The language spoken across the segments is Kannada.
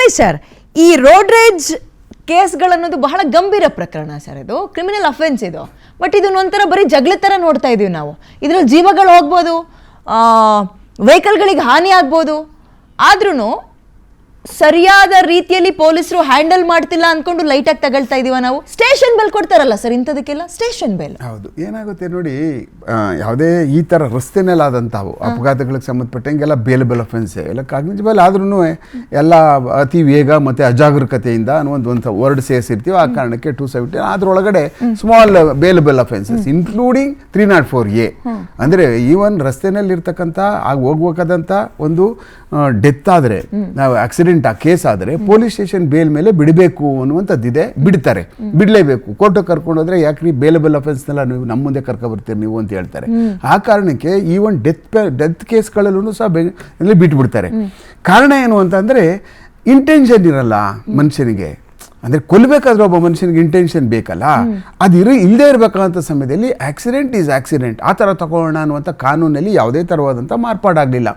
ರಮೇಶ್ ಸರ್, ಈ ರೋಡ್ ರೇಜ್ ಕೇಸ್ಗಳನ್ನೋದು ಬಹಳ ಗಂಭೀರ ಪ್ರಕರಣ ಸರ್. ಇದು ಕ್ರಿಮಿನಲ್ ಅಫೆನ್ಸ್ ಇದು. ಬಟ್ ಇದನ್ನ ಒಂಥರ ಬರೀ ಜಗಳ ಥರ ನೋಡ್ತಾ ಇದೀವಿ ನಾವು. ಇದರಲ್ಲಿ ಜೀವಗಳು ಹೋಗ್ಬೋದು, ವೆಹಿಕಲ್ಗಳಿಗೆ ಹಾನಿ ಆಗ್ಬೋದು. ಆದ್ರೂ ಸರಿಯಾದ ರೀತಿಯಲ್ಲಿ ಪೊಲೀಸರು ಹ್ಯಾಂಡಲ್ ಮಾಡ್ತಿಲ್ಲ ಅನ್ಕೊಂಡು ಲೈಟ್ ಆಗಿ ತಗೊಳ್ತಾ ಇದೀವ ನಾವು. ಸ್ಟೇಷನ್ ಬೆಲ್ ಕೊಡ್ತಾರಲ್ಲ ಸರ್ ಇಂಥದಕ್ಕೆಲ್ಲ, ಸ್ಟೇಷನ್ ಬೆಲ್. ಹೌದು, ಏನಾಗುತ್ತೆ ನೋಡಿ, ಯಾವುದೇ ಈ ಥರ ರಸ್ತೆನಲ್ಲಾದಂಥವು ಅಪಘಾತಗಳಿಗೆ ಸಂಬಂಧಪಟ್ಟಂಗೆಲ್ಲ ಬೇಲಬಲ್ ಅಫೆನ್ಸೆ, ಎಲ್ಲ ಕಾಗ್ನಿಜಬಲ್ ಆದ್ರೂ ಎಲ್ಲ ಅತಿ ವೇಗ ಮತ್ತು ಅಜಾಗರೂಕತೆಯಿಂದ ಒಂದು ವರ್ಡ್ ಸೇರಿಸಿರ್ತೀವಿ. ಆ ಕಾರಣಕ್ಕೆ 270. ಅದರೊಳಗಡೆ small bailable offences including 304A. ಅಂದರೆ ಈವನ್ ರಸ್ತೆನಲ್ಲಿರ್ತಕ್ಕಂಥ ಹೋಗ್ಬೇಕಾದಂಥ ಒಂದು ಡೆತ್ ಆದರೆ, ನಾವು ಆಕ್ಸಿಡೆಂಟ್ ಆ ಕೇಸ್ ಆದರೆ ಪೊಲೀಸ್ ಸ್ಟೇಷನ್ ಬೇಲ್ ಮೇಲೆ ಬಿಡಬೇಕು ಅನ್ನುವಂಥದ್ದಿದೆ. ಬಿಡ್ತಾರೆ, ಬಿಡಲೇಬೇಕು. ಕೋರ್ಟಿಗೆ ಕರ್ಕೊಂಡು ಹೋದ್ರೆ ಯಾಕ್ರಿ ಬೇಲಬಲ್ ಅಫೆನ್ಸ್ನೆಲ್ಲ ನೀವು ನಮ್ಮ ಮುಂದೆ ಕರ್ಕೊಬರ್ತೀರಿ ನೀವು ಅಂತ ಹೇಳ್ತಾರೆ. ಆ ಕಾರಣಕ್ಕೆ ಈವನ್ ಡೆತ್ ಕೇಸ್ಗಳಲ್ಲೂ ಸಹ ಬಿಟ್ಬಿಡ್ತಾರೆ. ಕಾರಣ ಏನು ಅಂತಂದರೆ ಇಂಟೆನ್ಷನ್ ಇರಲ್ಲ ಮನುಷ್ಯನಿಗೆ. ಅಂದರೆ ಕೊಲ್ಲಬೇಕಾದ್ರೆ ಒಬ್ಬ ಮನುಷ್ಯನಿಗೆ ಇಂಟೆನ್ಷನ್ ಬೇಕಲ್ಲ, ಅದು ಇಲ್ಲದೆ ಇರಬೇಕಂತ ಸಮಯದಲ್ಲಿ ಆಕ್ಸಿಡೆಂಟ್ ಈಸ್ ಆಕ್ಸಿಡೆಂಟ್ ಆ ಥರ ತಗೊಳ್ಳೋಣ ಅನ್ನುವಂಥ ಕಾನೂನಲ್ಲಿ ಯಾವುದೇ ಥರವಾದಂಥ ಮಾರ್ಪಾಡಾಗಲಿಲ್ಲ.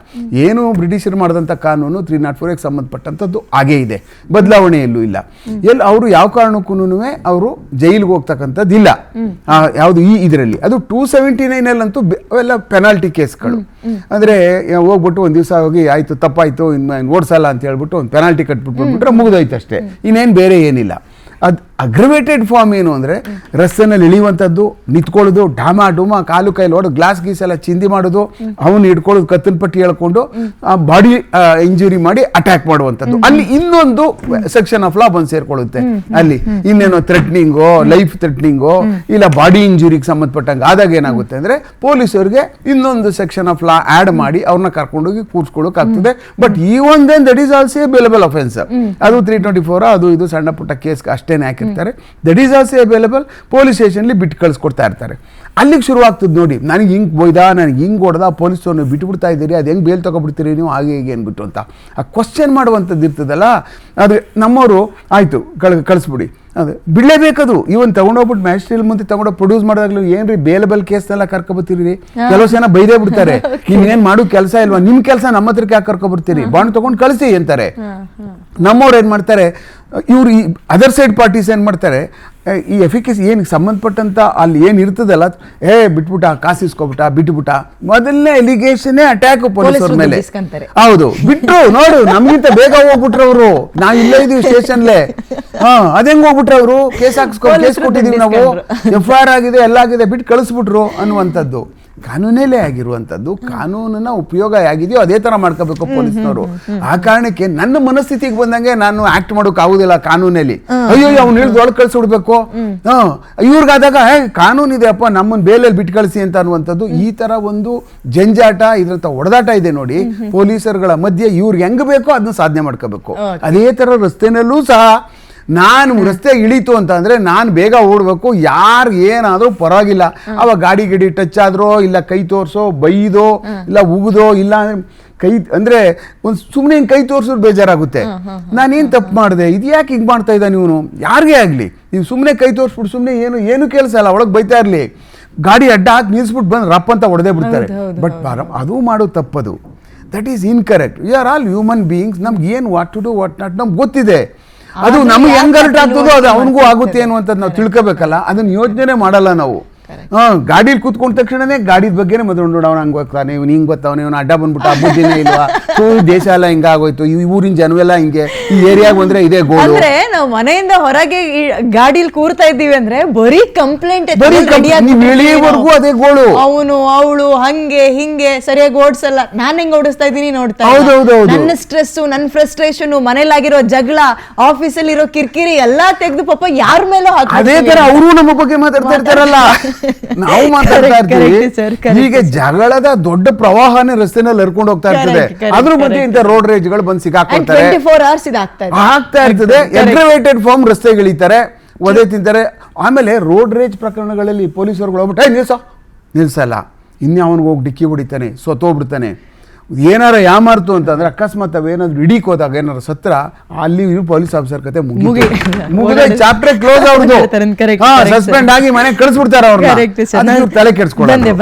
ಏನು ಬ್ರಿಟಿಷರು ಮಾಡಿದಂಥ ಕಾನೂನು 304ಗೆ ಸಂಬಂಧಪಟ್ಟಂಥದ್ದು ಹಾಗೇ ಇದೆ, ಬದಲಾವಣೆ ಎಲ್ಲೂ ಇಲ್ಲ. ಅವರು ಯಾವ ಕಾರಣಕ್ಕೂ ಅವರು ಜೈಲಿಗೆ ಹೋಗ್ತಕ್ಕಂಥದ್ದು ಇಲ್ಲ. ಯಾವುದು ಈ ಇದರಲ್ಲಿ ಅದು 279 ಅವೆಲ್ಲ ಪೆನಾಲ್ಟಿ ಕೇಸ್ಗಳು. ಅಂದರೆ ಹೋಗ್ಬಿಟ್ಟು ಒಂದು ದಿವಸ ಹೋಗಿ ಆಯಿತು ತಪ್ಪಾಯಿತು ಇನ್ನು ಓಡಿಸಲ್ಲ ಅಂತ ಹೇಳ್ಬಿಟ್ಟು ಒಂದು ಪೆನಾಲ್ಟಿ ಕಟ್ಬಿಟ್ಬಿಟ್ರೆ ಮುಗಿದೋಯ್ತು ಅಷ್ಟೇ, ಇನ್ನೇನು ಬೇರೆ ಏನಿಲ್ಲ. ಅದು ಅಗ್ರವೇಟೆಡ್ ಫಾರ್ಮ್ ಏನು ಅಂದರೆ ರಸ್ತೆನಲ್ಲಿ ಇಳಿಯುವಂಥದ್ದು, ನಿಂತ್ಕೊಳ್ಳೋದು, ಡಾಮ ಕಾಲು ಕೈಲಿ ಹೊಡೆದು ಗ್ಲಾಸ್ ಗೀಸ್ ಎಲ್ಲ ಚಿಂದಿ ಮಾಡೋದು, ಅವನು ಹಿಡ್ಕೊಳ್ಳೋದು, ಕತ್ತನ ಪಟ್ಟಿ ಹೇಳ್ಕೊಂಡು ಬಾಡಿ ಇಂಜುರಿ ಮಾಡಿ ಅಟ್ಯಾಕ್ ಮಾಡುವಂಥದ್ದು. ಅಲ್ಲಿ ಇನ್ನೊಂದು ಸೆಕ್ಷನ್ ಆಫ್ ಲಾ ಬಂದು ಸೇರ್ಕೊಳ್ಳುತ್ತೆ. ಅಲ್ಲಿ ಇನ್ನೇನೋ ಥ್ರೆಟ್ನಿಂಗೋ, ಲೈಫ್ ಥ್ರೆಟ್ನಿಂಗೋ ಇಲ್ಲ ಬಾಡಿ ಇಂಜುರಿಗೆ ಸಂಬಂಧಪಟ್ಟಂಗೆ ಆದಾಗ ಏನಾಗುತ್ತೆ ಅಂದರೆ ಪೊಲೀಸರಿಗೆ ಇನ್ನೊಂದು ಸೆಕ್ಷನ್ ಆಫ್ ಲಾ ಆ್ಯಡ್ ಮಾಡಿ ಅವ್ರನ್ನ ಕರ್ಕೊಂಡೋಗಿ ಕೂರ್ಸ್ಕೊಳ್ಳೋಕ್ಕಾಗ್ತದೆ. ಬಟ್ ಈ ಒಂದೇನು that is also bailable offence. ಅದು 324 ಅದು ಇದು ಸಣ್ಣ ಪುಟ್ಟ ಕೇಸ್ಗೆ ಅಷ್ಟೇನೆ ಹಾಕಿರ್ತಾರೆ. That is also available. Police ಸ್ಟೇಷನ್ಲಿ ಬಿಟ್ಟು ಕಳಿಸ್ಕೊಡ್ತಾ ಇರ್ತಾರೆ. ಅಲ್ಲಿಗೆ ಶುರು ಆಗ್ತದೆ ನೋಡಿ, ನನಗೆ ಹಿಂಗೆ ಬೋಯ್ದ, ನನಗೆ ಹಿಂಗೆ ಹೊಡೆದ, ಪೊಲೀಸರು ಬಿಟ್ಬಿಡ್ತಾ ಇದ್ದೀರಿ, ಅದು ಹೆಂಗೆ ಬೇಲ್ ತೊಗೊಬಿಡ್ತೀರಿ ನೀವು ಹಾಗೆ ಹೀಗೆ ಅಂದ್ಬಿಟ್ಟು ಅಂತ ಆ ಕ್ವಶನ್ ಮಾಡುವಂಥದ್ದು ಇರ್ತದಲ್ಲ. ಆದರೆ ನಮ್ಮವರು ಆಯಿತು ಕಳಿಸ್ಬಿಡಿ, ಅದು ಬಿಡಲೇಬೇಕದು. ಇವನ್ ತಗೊಂಡೋಗ್ಬಿಟ್ಟು ಮ್ಯಾಜಿಸ್ಟ್ರೇಟ್ ಮುಂದೆ ತಗೊಂಡೋಗಿ ಪ್ರೊಡ್ಯೂಸ್ ಮಾಡಿದಾಗಲೂ ಏನ್ರಿ ಬೇಲಬಲ್ ಕೇಸ್ನೆಲ್ಲ ಕರ್ಕೊಬತ್ತೀರಿ, ಕೆಲವು ಜನ ಬೈದೇ ಬಿಡ್ತಾರೆ, ನೀವೇನು ಮಾಡೋ ಕೆಲಸ ಇಲ್ವಾ, ನಿಮ್ಮ ಕೆಲಸ ನಮ್ಮ ಹತ್ರಕ್ಕೆ ಯಾಕೆ ಕರ್ಕೊಬರ್ತೀರಿ, ಬಾಂಡ್ ತೊಗೊಂಡು ಕಳಿಸಿ ಅಂತಾರೆ. ನಮ್ಮವ್ರು ಏನು ಮಾಡ್ತಾರೆ, ಇವ್ರು ಈ ಅದರ್ ಸೈಡ್ ಪಾರ್ಟೀಸ್ ಏನು ಮಾಡ್ತಾರೆ, ಈ ಎಫಿಕಸಿ ಏನು ಸಂಬಂಧಪಟ್ಟಂತ ಅಲ್ಲಿ ಏನು ಇರ್ತದಲ್ಲ, ಬಿಟ್ಬಿಟ್ಟ, ಕಾಸು ಇಸ್ಕೊಬಿಟ್ಟ, ಬಿಟ್ಬಿಟ್ಟ, ಮೊದಲನೇ ಎಲಿಗೇಷನ್ ಅಟ್ಯಾಕ್ ಪೊಲೀಸರ ಮೇಲೆ. ಹೌದು, ಬಿಟ್ರು ನೋಡು, ನಮ್ಗಿಂತ ಬೇಗ ಹೋಗ್ಬಿಟ್ರು ಅವರು, ನಾವು ಇಲ್ಲೇ ಇದೀವಿ ಸ್ಟೇಷನ್ಲೇ. ಅದೇಂಗ್ ಹೋಗ್ಬಿಟ್ರು ಅವರು, ಕೇಸ್ ಕೊಟ್ಟಿದೀವಿ ನಾವು, FIR ಆಗಿದೆ, ಎಲ್ಲ ಆಗಿದೆ, ಬಿಟ್ಟು ಕಳಿಸ್ಬಿಟ್ರು ಅನ್ನುವಂಥದ್ದು ಕಾನೂನಲ್ಲೇ ಆಗಿರುವಂಥದ್ದು. ಕಾನೂನನ್ನ ಉಪಯೋಗ ಆಗಿದೆಯೋ ಅದೇ ಥರ ಮಾಡ್ಕೋಬೇಕು ಪೊಲೀಸ್ನವರು. ಆ ಕಾರಣಕ್ಕೆ ನನ್ನ ಮನಸ್ಥಿತಿಗೆ ಬಂದಂಗೆ ನಾನು ಆಕ್ಟ್ ಮಾಡೋಕೆ ಆಗುದಿಲ್ಲ ಕಾನೂನಲ್ಲಿ. ಅಯ್ಯೋ ಅವ್ನು ಹಿಡಿದು ಒಳಗೆ ಕಳಿಸ್ಬಿಡ್ಬೇಕು, ಇವ್ರಿಗಾದಾಗ ಕಾನೂನು ಇದೆ ಅಪ್ಪ ನಮ್ಮನ್ನು ಬೇಲಲ್ಲಿ ಬಿಟ್ಟು ಕಳಿಸಿ ಅಂತ ಅನ್ನುವಂಥದ್ದು. ಈ ಥರ ಒಂದು ಜಂಜಾಟ, ಇದ್ರಂಥ ಹೊಡೆದಾಟ ಇದೆ ನೋಡಿ ಪೊಲೀಸರುಗಳ ಮಧ್ಯೆ. ಇವ್ರಿಗೆ ಹೆಂಗೆ ಬೇಕೋ ಅದನ್ನ ಸಾಧನೆ ಮಾಡ್ಕೋಬೇಕು. ಅದೇ ಥರ ರಸ್ತೆನಲ್ಲೂ ಸಹ ನಾನು ರಸ್ತೆ ಇಳೀತು ಅಂತ ಅಂದರೆ ನಾನು ಬೇಗ ಓಡಬೇಕು, ಯಾರು ಏನಾದರೂ ಪರವಾಗಿಲ್ಲ. ಅವಾಗ ಗಾಡಿ ಟಚ್ ಆದ್ರೋ, ಇಲ್ಲ ಕೈ ತೋರಿಸೋ, ಬೈದೋ, ಇಲ್ಲ ಉಗಿದೋ, ಇಲ್ಲ ಕೈ ಅಂದರೆ ಒಂದು ಸುಮ್ಮನೆ ಹಿಂಗೆ ಕೈ ತೋರಿಸೋದು ಬೇಜಾರಾಗುತ್ತೆ. ನಾನೇನು ತಪ್ಪು ಮಾಡಿದೆ, ಇದು ಯಾಕೆ ಹಿಂಗೆ ಮಾಡ್ತಾ ಇದ್ದ ನೀವು, ಯಾರಿಗೇ ಆಗಲಿ ನೀವು ಸುಮ್ಮನೆ ಕೈ ತೋರಿಸ್ಬಿಟ್ಟು ಸುಮ್ಮನೆ ಏನು ಕೆಲಸ ಅಲ್ಲ, ಒಳಗೆ ಬೈತಾ ಇರಲಿ, ಗಾಡಿ ಅಡ್ಡ ಹಾಕಿ ನಿಲ್ಲಿಸ್ಬಿಟ್ಟು ಬಂದು ರಪ್ ಅಂತ ಹೊಡೆದೇ ಬಿಡ್ತಾರೆ. ಬಟ್ ಅದು ಮಾಡೋ ತಪ್ಪದು. That is incorrect. We are all human beings. ನಮ್ಗೆ ಏನು what to do what not ನಮ್ಗೆ ಗೊತ್ತಿದೆ. ಅದು ನಮ್ಗೆ ಹೆಂಗ್ ಅರ್ಟ್ ಆಗ್ತದೋ ಅದು ಅವನಿಗೂ ಆಗುತ್ತೆ ಅನ್ನುವಂಥದ್ದು ನಾವು ತಿಳ್ಕೋಬೇಕಲ್ಲ. ಅದನ್ನ ಯೋಚನೆ ಮಾಡಲ್ಲ ನಾವು. ಗಾಡೀಲಿ ಕೂತ್ಕೊಂಡ ತಕ್ಷಣನೇ ಗಾಡಿದ ಬಗ್ಗೆನೇ ಮೊದಲು ನೋಡೋಣ, ಹಂಗೆ ಹೋಗ್ತಾನೆ, ಇವ್ನು ಹಿಂಗೆ ಬರ್ತಾವನೆ, ಇವನು ಅಡ್ಡ ಬಂದ್ಬಿಟ್ಟು ಹಬ್ಬದಿನೇ ಇಲ್ವಾ, ದೇಶ ಎಲ್ಲ ಹಿಂಗಾಗೋಯ್ತು, ಈ ಊರಿನ ಜನವೆಲ್ಲ ಹಿಂಗೆ, ಈ ಏರಿಯಾಗ ಬಂದ್ರೆ ಇದೇ ಗೋಳು. ಅಂದ್ರೆ ನಾವು ಮನೆಯಿಂದ ಹೊರಗೆ ಗಾಡಿಲಿ ಕೂರ್ತಾ ಇದ್ದೀವಿ ಅಂದ್ರೆ ಬರೀ ಕಂಪ್ಲೇಂಟ್, ಇಳಿಯವರೆಗೂ ಅದೇ ಗೋಳು. ಅವನು ಅವಳು ಹಂಗೆ ಹಿಂಗೆ ಸರಿಯಾಗಿ ಓಡಿಸಲ್ಲ, ನಾನ್ ಹೆಂಗ್ ಓಡಿಸ್ತಾ ಇದ್ದೀನಿ ನೋಡ್ತಾ, ನನ್ನ ಸ್ಟ್ರೆಸ್, ನನ್ನ ಫ್ರಸ್ಟ್ರೇಷನ್, ಮನೇಲಾಗಿರೋ ಜಗಳ, ಆಫೀಸಲ್ಲಿ ಇರೋ ಕಿರಿಕಿರಿ ಎಲ್ಲಾ ತೆಗೆದು ಪಾಪ ಯಾರ ಮೇಲೂ ಅದೇ ತರ ಅವರು ನಮ್ಮ ಬಗ್ಗೆ ಮಾತಾಡ್ತಾ ಇರ್ತಾರಲ್ಲ, ನಾವು ಮಾತಾಡ್ತಾ ಇರ್ತೀವಿ. ಹೀಗೆ ಜಗಳದ ದೊಡ್ಡ ಪ್ರವಾಹನೇ ರಸ್ತೆನಲ್ಲಿ ಹರ್ಕೊಂಡು ಹೋಗ್ತಾ ಇರ್ತದೆ. ಅದ್ರ ಮಧ್ಯೆ ಇಂಥ ರೋಡ್ ರೇಜ್ಗಳು ಬಂದು ಸಿಕ್ಕಾಕೊಳ್ತಾರೆ, ಆಗ್ತಾ ಇರ್ತದೆ. ಅಗ್ರವೇಟೆಡ್ ಫಾರ್ಮ್ ರಸ್ತೆಗಳಿತಾರೆ, ಒದೆ ತಿಂತಾರೆ. ಆಮೇಲೆ ರೋಡ್ ರೇಜ್ ಪ್ರಕರಣಗಳಲ್ಲಿ ಪೊಲೀಸರುಗಳು ಹೋಗ್ಬಿಟ್ಟು ನಿಲ್ಸಲ್ಲ, ಇನ್ನೇ ಅವನಿಗೆ ಹೋಗಿ ಡಿಕ್ಕಿ ಹೊಡಿತಾನೆ, ಸತ್ತೋಗ್ಬಿಡ್ತಾನೆ. ಏನಾರ ಯಾಮಾರ್ತು ಅಂತಂದ್ರೆ ಅಕಸ್ಮಾತ್ ಅವೇನಾದ್ರು ಹಿಡೀಕ್ ಹೋದಾಗ ಏನಾರು ಸತ್ರ, ಅಲ್ಲಿ ಪೊಲೀಸ್ ಆಫೀಸರ್ ಕತೆ ಮುಗಿದ ಚಾಪ್ಟರ್ ಕ್ಲೋಸ್. ಅವ್ರದ್ದು ಸಸ್ಪೆಂಡ್ ಆಗಿ ಮನೆಗೆ ಕಳಿಸ್ಬಿಡ್ತಾರೆ, ಅವ್ರನ್ನ ತಲೆ ಕೆಡಿಸ್ಕೊಳ್ಳೋದು.